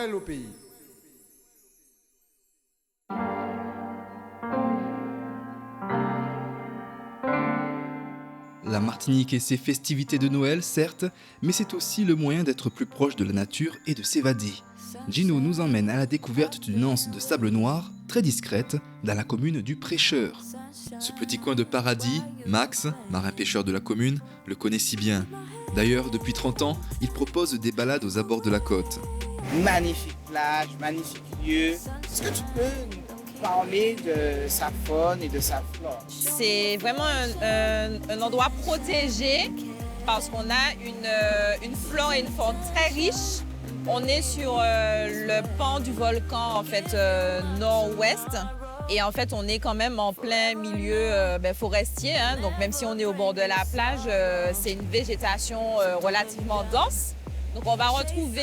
Noël au pays. La Martinique et ses festivités de Noël, certes, mais c'est aussi le moyen d'être plus proche de la nature et de s'évader. Gino nous emmène à la découverte d'une anse de sable noir, très discrète, dans la commune du Prêcheur. Ce petit coin de paradis, Max, marin-pêcheur de la commune, le connaît si bien. D'ailleurs, depuis 30 ans, il propose des balades aux abords de la côte. Magnifique plage, magnifique lieu. Est-ce que tu peux nous parler de sa faune et de sa flore? C'est vraiment un endroit protégé parce qu'on a une flore et une faune très riche. On est sur le pan du volcan en fait nord-ouest et en fait on est quand même en plein milieu forestier. Hein. Donc même si on est au bord de la plage, c'est une végétation relativement dense. Donc on va retrouver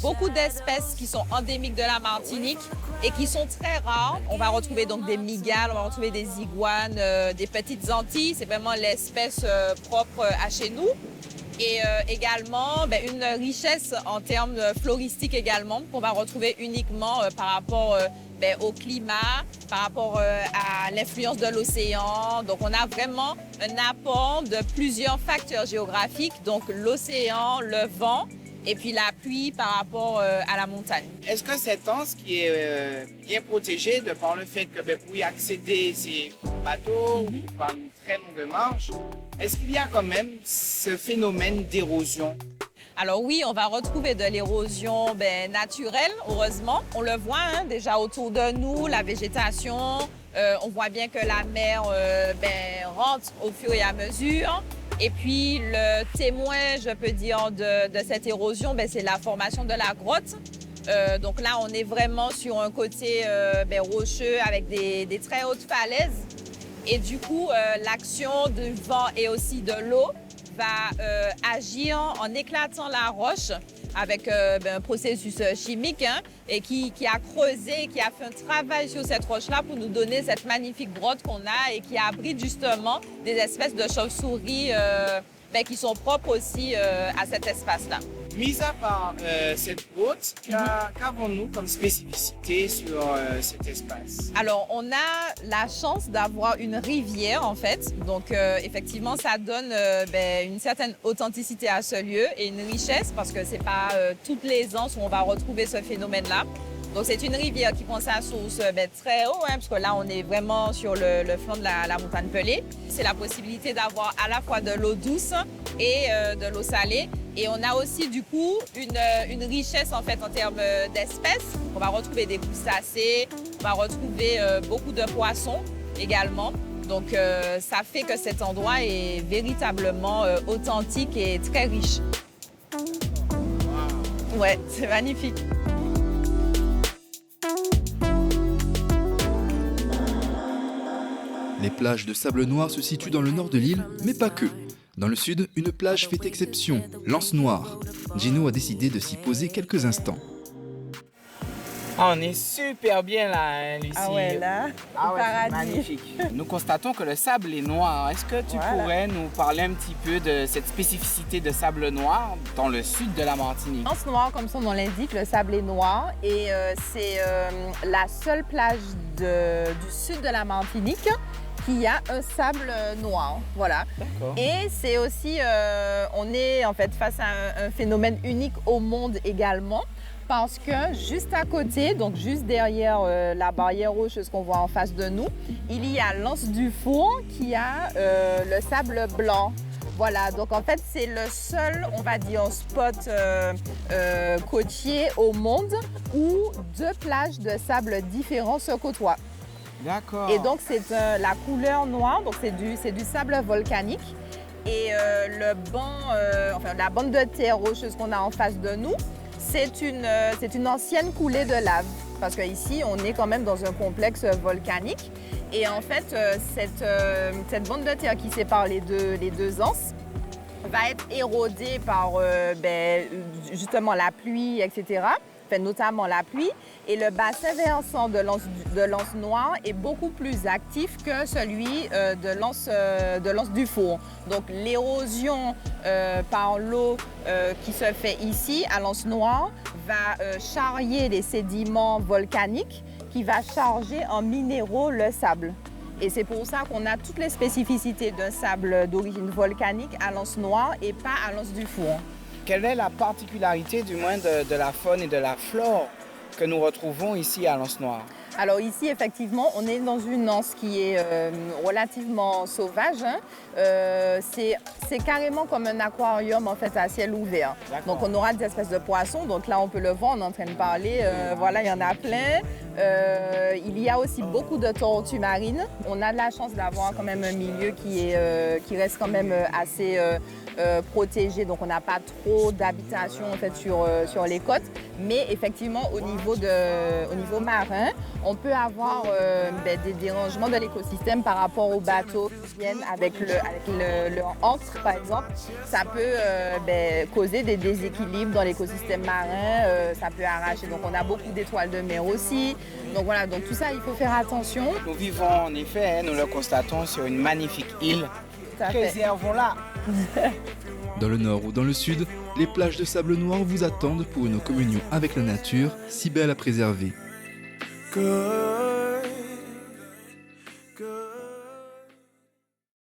beaucoup d'espèces qui sont endémiques de la Martinique et qui sont très rares. On va retrouver donc des mygales, on va retrouver des iguanes, des petites antilles. C'est vraiment l'espèce propre à chez nous. Et également une richesse en termes floristiques également qu'on va retrouver uniquement par rapport au climat, par rapport à l'influence de l'océan. Donc on a vraiment un apport de plusieurs facteurs géographiques, donc l'océan, le vent et puis la pluie par rapport à la montagne. Est-ce que cette anse qui est bien protégée de par le fait que pour y accéder, c'est bateau ou par une très longue marche, est-ce qu'il y a quand même ce phénomène d'érosion? Alors oui, on va retrouver de l'érosion naturelle, heureusement. On le voit déjà autour de nous, la végétation. On voit bien que la mer rentre au fur et à mesure. Et puis le témoin, je peux dire, de cette érosion, c'est la formation de la grotte. Donc là, on est vraiment sur un côté rocheux avec des très hautes falaises. Et du coup, l'action du vent et aussi de l'eau va agir en éclatant la roche avec un processus chimique et qui a creusé, qui a fait un travail sur cette roche-là pour nous donner cette magnifique grotte qu'on a et qui abrite justement des espèces de chauves-souris qui sont propres aussi à cet espace-là. Mis à part cette grotte, qu'avons-nous comme spécificité sur cet espace? Alors, on a la chance d'avoir une rivière, en fait. Donc, effectivement, ça donne une certaine authenticité à ce lieu et une richesse parce que c'est pas toutes les anses où on va retrouver ce phénomène-là. Donc, c'est une rivière qui prend sa source très haut, parce que là, on est vraiment sur le flanc de la montagne Pelée. C'est la possibilité d'avoir à la fois de l'eau douce et de l'eau salée. Et on a aussi, du coup, une richesse, en fait, en termes d'espèces. On va retrouver des crustacés, on va retrouver beaucoup de poissons également. Donc, ça fait que cet endroit est véritablement authentique et très riche. Ouais, c'est magnifique. Les plages de sable noir se situent dans le nord de l'île, mais pas que. Dans le sud, une plage fait exception, l'Anse Noire. Gino a décidé de s'y poser quelques instants. On est super bien là, Lucie. Ah ouais, là, c'est magnifique. Nous constatons que le sable est noir. Est-ce que tu pourrais nous parler un petit peu de cette spécificité de sable noir dans le sud de la Martinique? L'Anse Noire, comme son nom l'indique, le sable est noir et c'est la seule plage du sud de la Martinique qui a un sable noir. Voilà. D'accord. Et c'est aussi, on est en fait face à un phénomène unique au monde également. Parce que juste à côté, donc juste derrière la barrière rocheuse qu'on voit en face de nous, il y a l'Anse du Four qui a le sable blanc. Voilà, donc en fait, c'est le seul, on va dire, spot côtier au monde où deux plages de sable différents se côtoient. D'accord. Et donc, c'est la couleur noire, donc c'est du sable volcanique. Et la bande de terre rocheuse qu'on a en face de nous, c'est une ancienne coulée de lave, parce qu'ici, on est quand même dans un complexe volcanique. Et en fait, cette bande de terre qui sépare les deux anses va être érodée par justement la pluie, etc., fait notamment la pluie. Et le bassin versant de l'Anse Noire est beaucoup plus actif que celui de l'Anse du Four. Donc l'érosion par l'eau qui se fait ici à l'Anse Noire va charrier les sédiments volcaniques qui va charger en minéraux le sable. Et c'est pour ça qu'on a toutes les spécificités d'un sable d'origine volcanique à l'Anse Noire et pas à l'Anse du Four. Quelle est la particularité du moins de la faune et de la flore que nous retrouvons ici à l'Anse Noire? Alors ici, effectivement, on est dans une anse qui est relativement sauvage. Hein. C'est carrément comme un aquarium en fait à ciel ouvert. Donc on aura des espèces de poissons. Donc là, on peut le voir, on est en train de parler. Voilà, il y en a plein. Il y a aussi beaucoup de tortues marines. On a de la chance d'avoir quand même un milieu qui reste quand même assez protégé. Donc on n'a pas trop d'habitation en fait sur les côtes. Mais effectivement, au niveau marin, on peut avoir des dérangements de l'écosystème par rapport aux bateaux qui viennent avec leur ancre, par exemple. Ça peut causer des déséquilibres dans l'écosystème marin, ça peut arracher. Donc on a beaucoup d'étoiles de mer aussi. Donc voilà, donc tout ça, il faut faire attention. Nous vivons en effet, nous le constatons, sur une magnifique île. Préservons-la. Dans le nord ou dans le sud, les plages de sable noir vous attendent pour une communion avec la nature si belle à préserver. Que